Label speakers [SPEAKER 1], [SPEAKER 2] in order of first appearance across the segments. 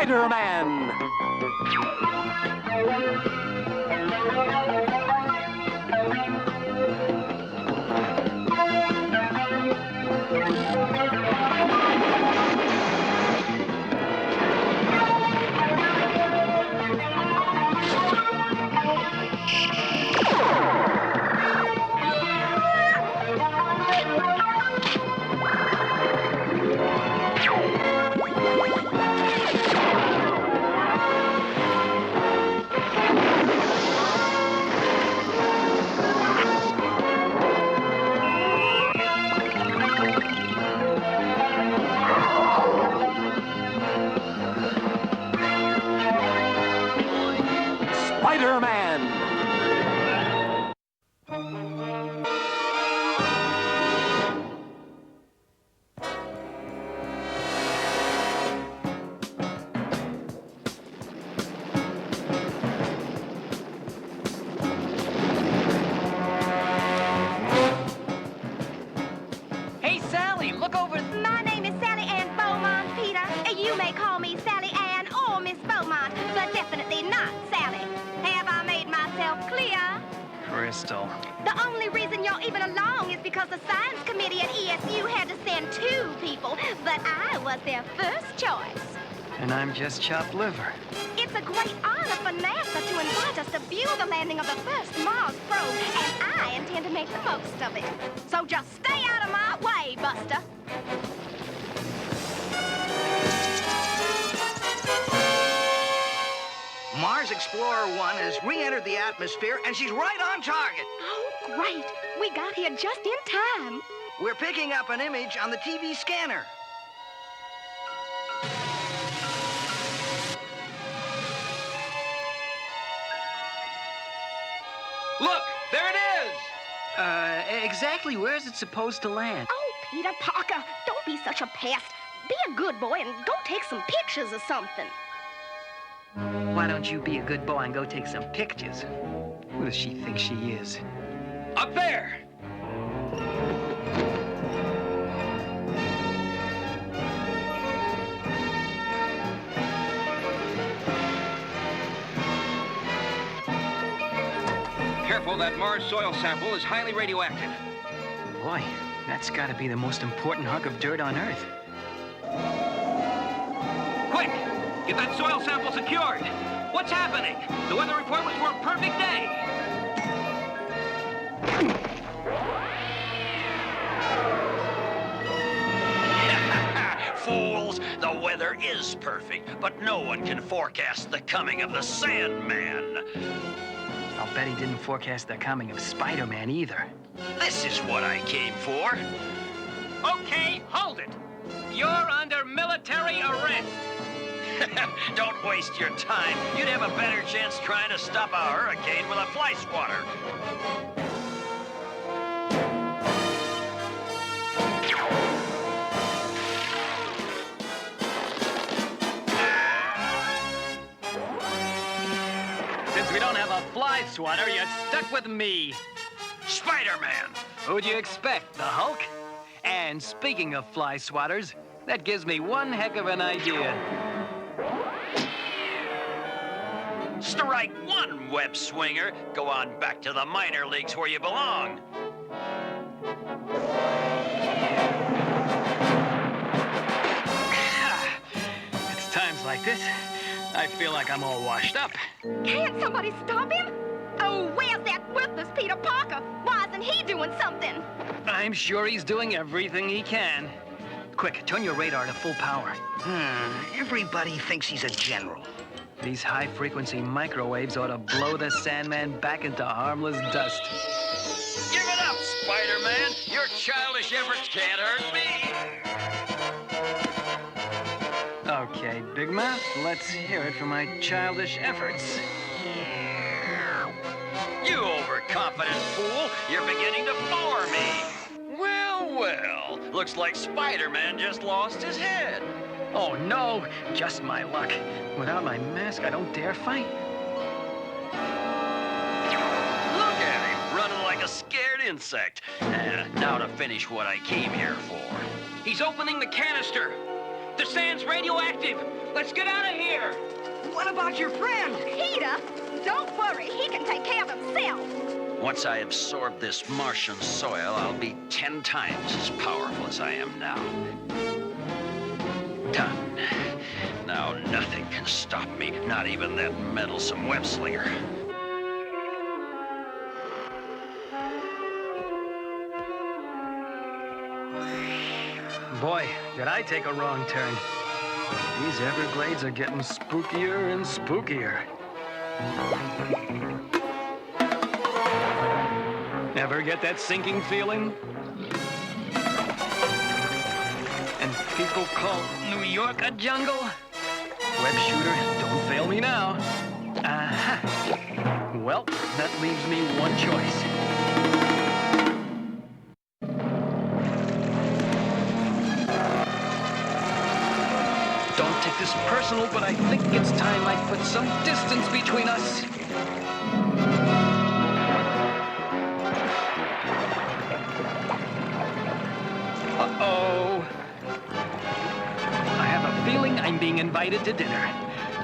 [SPEAKER 1] Spider-Man. Spider-Man.
[SPEAKER 2] Hey, Sally, look over.
[SPEAKER 3] My name is Sally Ann Beaumont, Peter. You may call me Sally Ann or Miss Beaumont, but definitely not Sally. Have I made myself clear?
[SPEAKER 2] Crystal.
[SPEAKER 3] The only reason you're even along is because the science committee at ESU had to send 2 people, but I was their first choice.
[SPEAKER 2] And I'm just chopped liver.
[SPEAKER 3] It's a great honor for NASA to invite us to view the landing of the first Mars probe, and I intend to make the most of it. So just stay out of my way, Buster.
[SPEAKER 4] Mars Explorer 1 has re-entered the atmosphere, and she's right on target.
[SPEAKER 3] Oh, great. We got here just in time.
[SPEAKER 4] We're picking up an image on the TV scanner.
[SPEAKER 2] Look, there it is! Exactly where is it supposed to land?
[SPEAKER 3] Oh, Peter Parker, don't be such a pest. Be a good boy and go take some pictures or something.
[SPEAKER 2] Why don't you be a good boy and go take some pictures? Who does she think she is? Up there!
[SPEAKER 5] Careful, that Mars soil sample is highly radioactive.
[SPEAKER 2] Boy, that's gotta be the most important hunk of dirt on Earth.
[SPEAKER 5] Quick! Get that soil sample secured! What's happening? The weather report was for a perfect day!
[SPEAKER 6] Fools! The weather is perfect, but no one can forecast the coming of the Sandman.
[SPEAKER 2] I'll bet he didn't forecast the coming of Spider-Man either.
[SPEAKER 6] This is what I came for.
[SPEAKER 5] Okay, hold it! You're under military arrest!
[SPEAKER 6] Don't waste your time. You'd have a better chance trying to stop a hurricane with a fly swatter.
[SPEAKER 2] Since we don't have a fly swatter, you're stuck with me.
[SPEAKER 6] Spider-Man!
[SPEAKER 2] Who'd you expect, the Hulk? And speaking of fly swatters, that gives me one heck of an idea.
[SPEAKER 6] Strike one, web swinger. Go on back to the minor leagues where you belong.
[SPEAKER 2] It's times like this, I feel like I'm all washed up.
[SPEAKER 3] Can't somebody stop him? Oh, where's that worthless Peter Parker? Why isn't he doing something?
[SPEAKER 2] I'm sure he's doing everything he can. Quick, turn your radar to full power.
[SPEAKER 4] Everybody thinks he's a general.
[SPEAKER 2] These high-frequency microwaves ought to blow the Sandman back into harmless dust.
[SPEAKER 6] Give it up, Spider-Man. Your childish efforts can't hurt me.
[SPEAKER 2] Okay, Big Mouth, let's hear it for my childish efforts.
[SPEAKER 6] You overconfident fool. You're beginning to bore me. Well, well. Looks like Spider-Man just lost his head.
[SPEAKER 2] Oh, no, just my luck. Without my mask, I don't dare fight.
[SPEAKER 6] Look at him, running like a scared insect. Now to finish what I came here for.
[SPEAKER 5] He's opening the canister! The sand's radioactive. Let's get out of here.
[SPEAKER 4] What about your friend?
[SPEAKER 3] Peter, don't worry. He can take care of himself.
[SPEAKER 6] Once I absorb this Martian soil, I'll be 10 times as powerful as I am now. Done. Now nothing can stop me, not even that meddlesome web slinger.
[SPEAKER 2] Boy, did I take a wrong turn. These Everglades are getting spookier and spookier. Ever get that sinking feeling? And people call New York a jungle? Web shooter, don't fail me now. Aha. Well, that leaves me one choice. Don't take this personal, but I think it's time I put some distance between us. Uh-oh. I have a feeling I'm being invited to dinner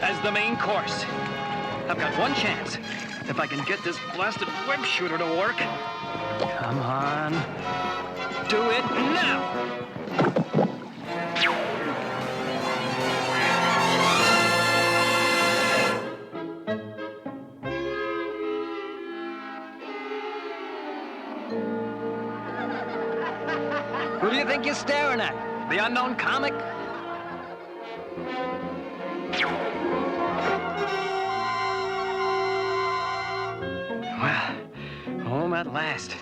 [SPEAKER 2] as the main course. I've got one chance. If I can get this blasted web shooter to work. Come on. Do it now! Who do you think you're staring at? The unknown comic? Well, home at last.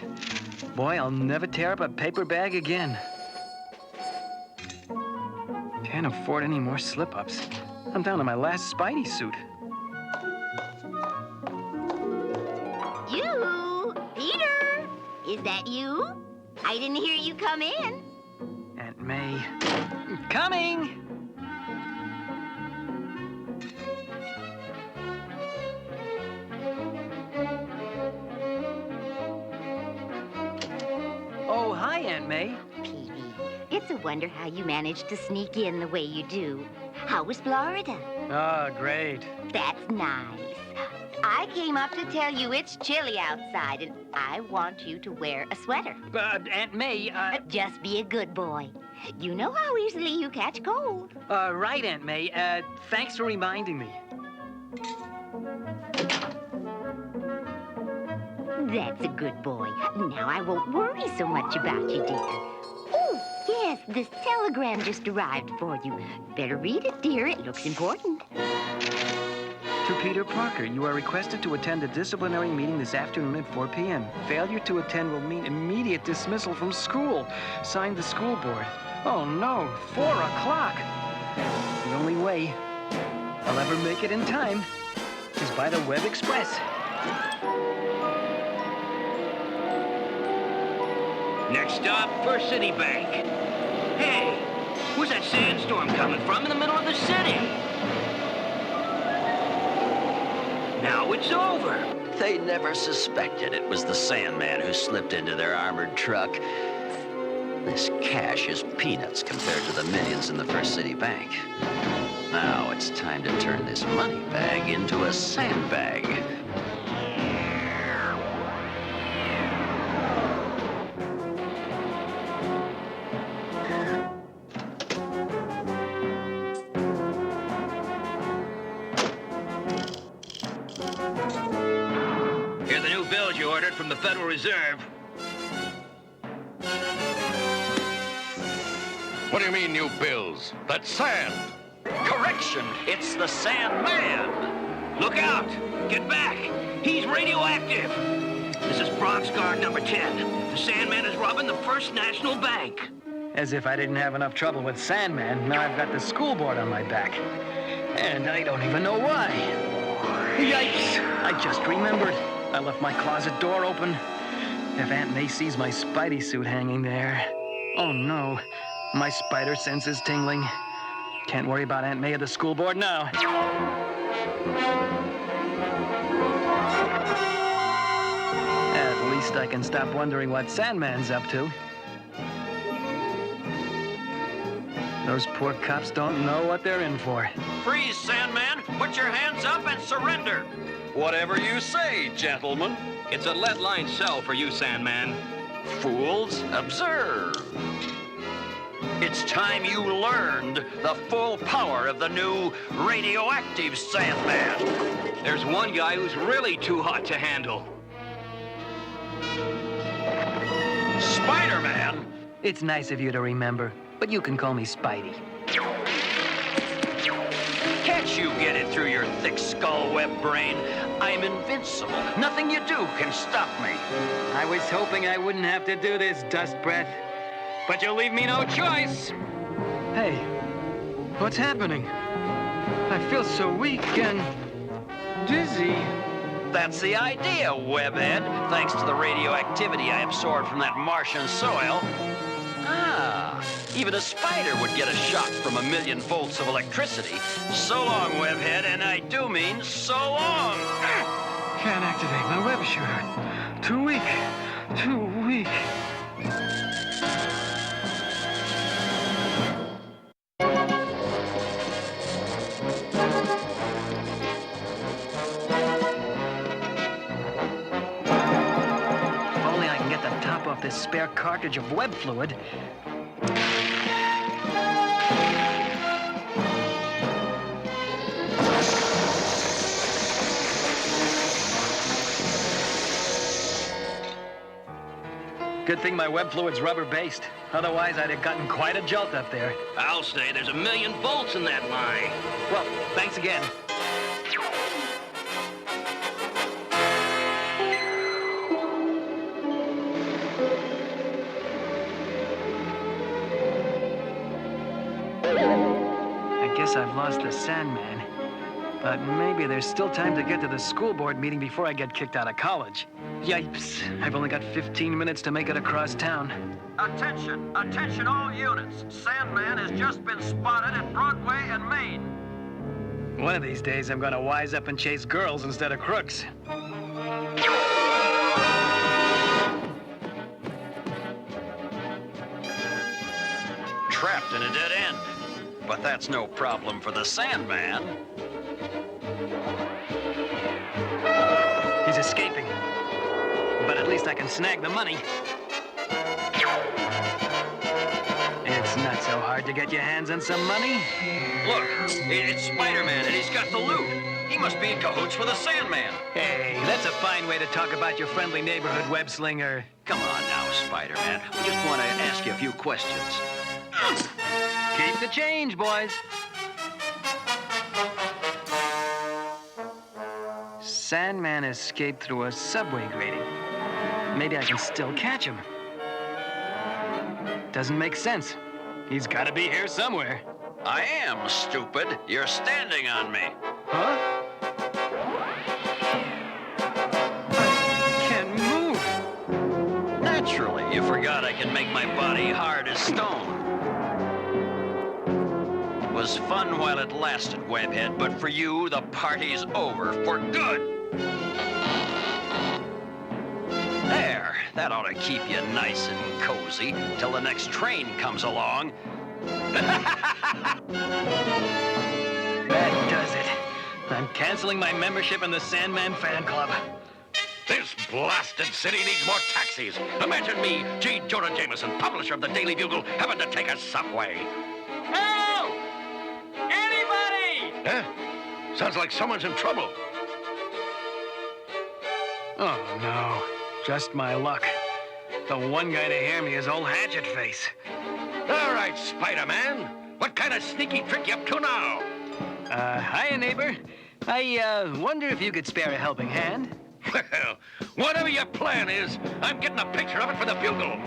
[SPEAKER 2] Boy, I'll never tear up a paper bag again. Can't afford any more slip-ups. I'm down to my last Spidey suit.
[SPEAKER 1] You, Peter, is that you? I didn't hear you come in.
[SPEAKER 2] Aunt May. Coming! Oh, hi, Aunt May.
[SPEAKER 1] Petey, it's a wonder how you managed to sneak in the way you do. How was Florida?
[SPEAKER 2] Oh, great.
[SPEAKER 1] That's nice. I came up to tell you it's chilly outside, and I want you to wear a sweater.
[SPEAKER 2] Aunt May,
[SPEAKER 1] Just be a good boy. You know how easily you catch cold.
[SPEAKER 2] right, Aunt May. Thanks for reminding me.
[SPEAKER 1] That's a good boy. Now I won't worry so much about you, dear. Oh, yes, this telegram just arrived for you. Better read it, dear. It looks important.
[SPEAKER 2] To Peter Parker, you are requested to attend a disciplinary meeting this afternoon at 4 p.m. Failure to attend will mean immediate dismissal from school. Signed, the school board. Oh, no, 4 o'clock. The only way I'll ever make it in time is by the Web Express.
[SPEAKER 5] Next stop, First City Bank. Hey, where's that sandstorm coming from in the middle of the city? Now it's over.
[SPEAKER 6] They never suspected it was the Sandman who slipped into their armored truck. This cash is peanuts compared to the millions in the First City Bank. Now it's time to turn this money bag into a sandbag.
[SPEAKER 5] Here are the new bills you ordered from the Federal Reserve.
[SPEAKER 7] What do you mean, new bills? That's sand.
[SPEAKER 6] Correction, it's the Sandman.
[SPEAKER 5] Look out! Get back! He's radioactive! This is Bronx Guard number 10. The Sandman is robbing the First National Bank.
[SPEAKER 2] As if I didn't have enough trouble with Sandman, now I've got the school board on my back. And I don't even know why. Yikes! I just remembered. I left my closet door open. If Aunt May sees my Spidey suit hanging there... Oh, no. My spider sense is tingling. Can't worry about Aunt May or the school board now. At least I can stop wondering what Sandman's up to. Those poor cops don't know what they're in for.
[SPEAKER 6] Freeze, Sandman! Put your hands up and surrender!
[SPEAKER 8] Whatever you say, gentlemen.
[SPEAKER 5] It's a lead-lined cell for you, Sandman.
[SPEAKER 6] Fools, observe! It's time you learned the full power of the new radioactive Sandman.
[SPEAKER 5] There's one guy who's really too hot to handle.
[SPEAKER 6] Spider-Man!
[SPEAKER 2] It's nice of you to remember, but you can call me Spidey.
[SPEAKER 6] Can't you get it through your thick skull web brain? I'm invincible. Nothing you do can stop me.
[SPEAKER 2] I was hoping I wouldn't have to do this, Dust Breath. But you'll leave me no choice. Hey, what's happening? I feel so weak and dizzy.
[SPEAKER 6] That's the idea, Webhead. Thanks to the radioactivity I absorbed from that Martian soil. Ah, even a spider would get a shock from 1,000,000 volts of electricity. So long, Webhead, and I do mean so long.
[SPEAKER 2] Can't activate my web shooter. Too weak. Too weak. If only I can get the top off this spare cartridge of web fluid. Good thing my web fluid's rubber-based. Otherwise, I'd have gotten quite a jolt up there.
[SPEAKER 5] I'll say there's 1,000,000 volts in that line.
[SPEAKER 2] Well, thanks again. I guess I've lost the Sandman. But maybe there's still time to get to the school board meeting before I get kicked out of college. Yipes. I've only got 15 minutes to make it across town.
[SPEAKER 6] Attention, attention all units. Sandman has just been spotted at Broadway and Main.
[SPEAKER 2] One of these days, I'm gonna wise up and chase girls instead of crooks.
[SPEAKER 6] Trapped in a dead end. But that's no problem for the Sandman.
[SPEAKER 2] He's escaping. But at least I can snag the money. It's not so hard to get your hands on some money.
[SPEAKER 6] Look, it's Spider-Man, and he's got the loot. He must be in cahoots with the Sandman.
[SPEAKER 2] Hey, that's a fine way to talk about your friendly neighborhood web slinger.
[SPEAKER 6] Come on now, Spider-Man. We just want to ask you a few questions.
[SPEAKER 2] Keep the change, boys. Sandman escaped through a subway grating. Maybe I can still catch him. Doesn't make sense. He's got to be here somewhere.
[SPEAKER 6] I am, stupid. You're standing on me.
[SPEAKER 2] Huh? I can't move.
[SPEAKER 6] Naturally, you forgot I can make my body hard as stone. It was fun while it lasted, Webhead, but for you, the party's over for good. There, that ought to keep you nice and cozy till the next train comes along.
[SPEAKER 2] That does it. I'm canceling my membership in the Sandman fan club.
[SPEAKER 7] This blasted city needs more taxis. Imagine me, G. Jonah Jameson, publisher of the Daily Bugle, having to take a subway.
[SPEAKER 5] Help! Anybody!
[SPEAKER 7] Huh? Sounds like someone's in trouble.
[SPEAKER 2] Oh, no. Just my luck. The one guy to hear me is old Hatchet Face.
[SPEAKER 7] All right, Spider-Man. What kind of sneaky trick you up to now?
[SPEAKER 2] Hiya, neighbor. I, wonder if you could spare a helping hand.
[SPEAKER 7] Well, whatever your plan is, I'm getting a picture of it for the Bugle.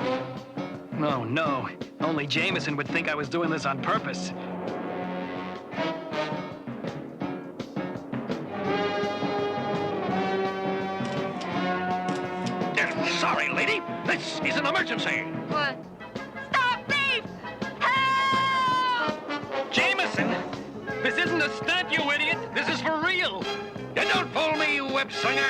[SPEAKER 2] Oh, no. Only Jameson would think I was doing this on purpose.
[SPEAKER 7] Sorry, lady. This is an emergency.
[SPEAKER 3] What? Stop thief! Help!
[SPEAKER 2] Jameson! This isn't a stunt, you idiot! This is for real!
[SPEAKER 7] You don't fool me, you web slinger.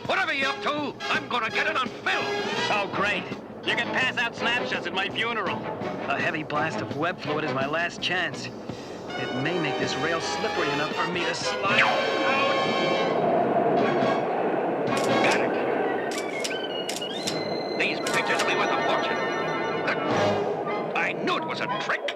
[SPEAKER 7] Whatever you're up to, I'm gonna get it on film.
[SPEAKER 2] Oh, great. You can pass out snapshots at my funeral. A heavy blast of web fluid is my last chance. It may make this rail slippery enough for me to slide out.
[SPEAKER 7] Got it. These pictures will be worth a fortune. I knew it was a trick.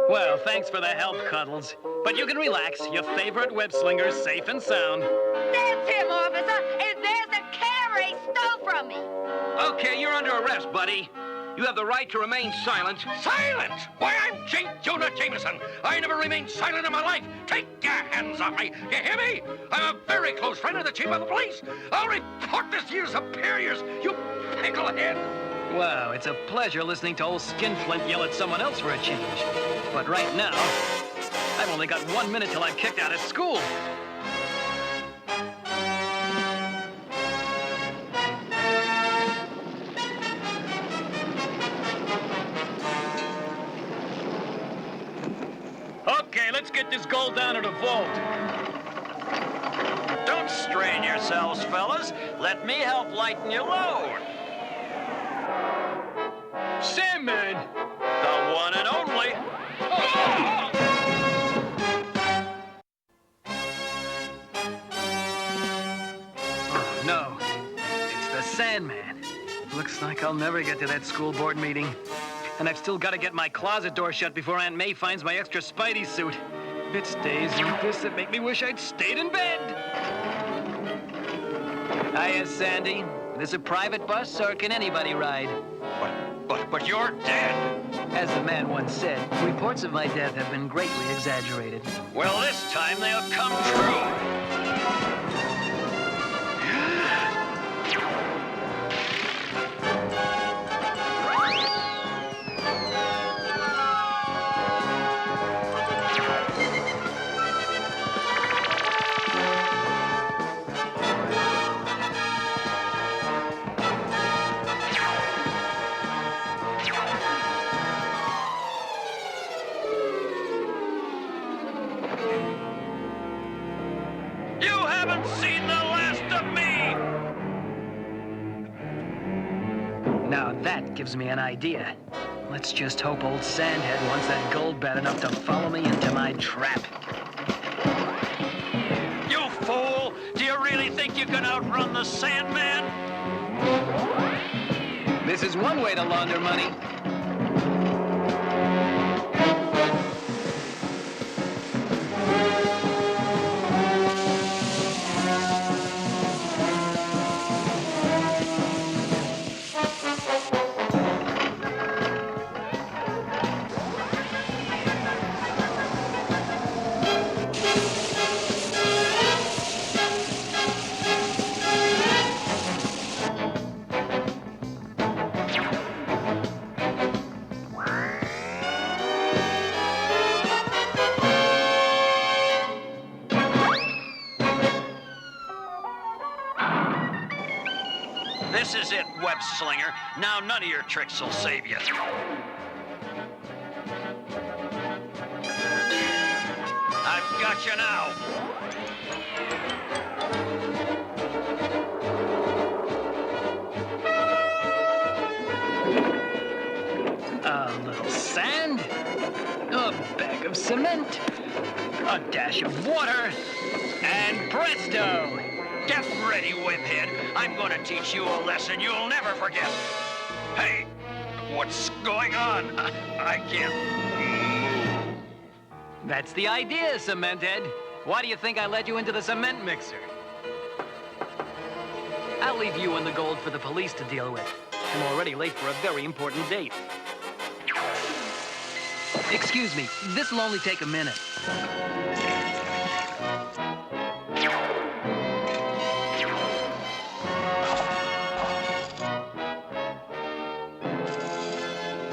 [SPEAKER 2] Well, thanks for the help, Cuddles. But you can relax. Your favorite web slinger's safe and sound.
[SPEAKER 3] That's him, officer, and there's the camera he stole from me.
[SPEAKER 5] Okay, you're under arrest, buddy. You have the right to remain silent.
[SPEAKER 7] Silent? Why, I'm J. Jonah Jameson. I never remained silent in my life. Take your hands off me. You hear me? I'm a very close friend of the chief of the police. I'll report this to your superiors, you picklehead.
[SPEAKER 2] Wow, it's a pleasure listening to old Skinflint yell at someone else for a change. But right now, I've only got 1 minute till I'm kicked out of school. Okay, let's get this gold down to the vault.
[SPEAKER 8] Don't strain yourselves, fellas. Let me help lighten your load.
[SPEAKER 2] Sandman!
[SPEAKER 8] The one and only.
[SPEAKER 2] Oh, no. It's the Sandman. Looks like I'll never get to that school board meeting. And I've still got to get my closet door shut before Aunt May finds my extra Spidey suit. It's days like this that make me wish I'd stayed in bed. Hiya, Sandy. This a private bus, or can anybody ride?
[SPEAKER 8] But you're dead.
[SPEAKER 2] As the man once said, reports of my death have been greatly exaggerated.
[SPEAKER 8] Well, this time they'll come true. You haven't seen the last of me!
[SPEAKER 2] Now that gives me an idea. Let's just hope old Sandhead wants that gold bad enough to follow me into my trap.
[SPEAKER 8] You fool! Do you really think you can outrun the Sandman?
[SPEAKER 2] This is one way to launder money.
[SPEAKER 8] This is it, web slinger. Now none of your tricks will save you. I've got you now.
[SPEAKER 2] A little sand, a bag of cement, a dash of water, and presto!
[SPEAKER 8] Get ready, whiphead. I'm going to teach you a lesson you'll never forget. Hey, what's going on? I can't move.
[SPEAKER 2] That's the idea, Cementhead. Why do you think I led you into the cement mixer? I'll leave you and the gold for the police to deal with. I'm already late for a very important date. Excuse me, this'll only take a minute.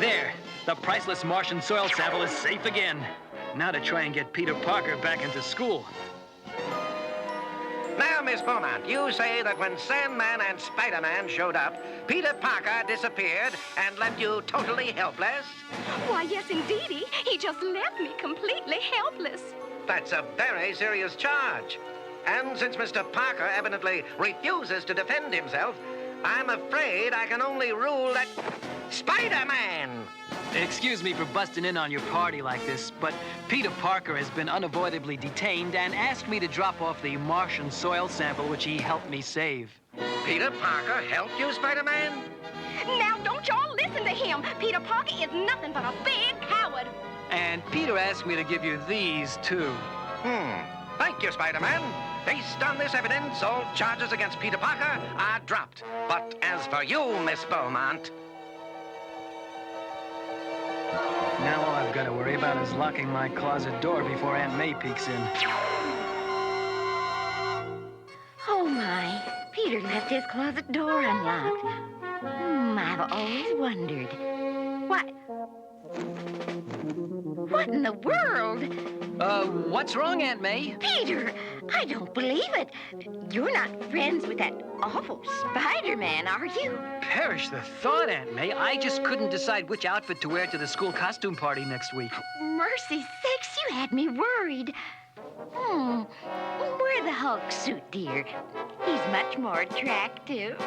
[SPEAKER 2] There, the priceless Martian soil sample is safe again. Now to try and get Peter Parker back into school.
[SPEAKER 4] Now, Miss Beaumont, you say that when Sandman and Spider-Man showed up, Peter Parker disappeared and left you totally helpless?
[SPEAKER 3] Why, yes, indeedy. He just left me completely helpless.
[SPEAKER 4] That's a very serious charge. And since Mr. Parker evidently refuses to defend himself, I'm afraid I can only rule that Spider-Man!
[SPEAKER 2] Excuse me for busting in on your party like this, but Peter Parker has been unavoidably detained and asked me to drop off the Martian soil sample which he helped me save.
[SPEAKER 4] Peter Parker helped you, Spider-Man?
[SPEAKER 3] Now, don't y'all listen to him. Peter Parker is nothing but a big coward.
[SPEAKER 2] And Peter asked me to give you these, too.
[SPEAKER 4] Thank you, Spider-Man. Based on this evidence, all charges against Peter Parker are dropped. But as for you, Miss Beaumont...
[SPEAKER 2] Now all I've got to worry about is locking my closet door before Aunt May peeks in.
[SPEAKER 1] Oh, my. Peter left his closet door unlocked. I've always wondered. What in the world?
[SPEAKER 2] What's wrong, Aunt May?
[SPEAKER 1] Peter, I don't believe it. You're not friends with that awful Spider-Man, are you?
[SPEAKER 2] Perish the thought, Aunt May. I just couldn't decide which outfit to wear to the school costume party next week.
[SPEAKER 1] Mercy sakes, you had me worried. Wear the Hulk suit, dear. He's much more attractive.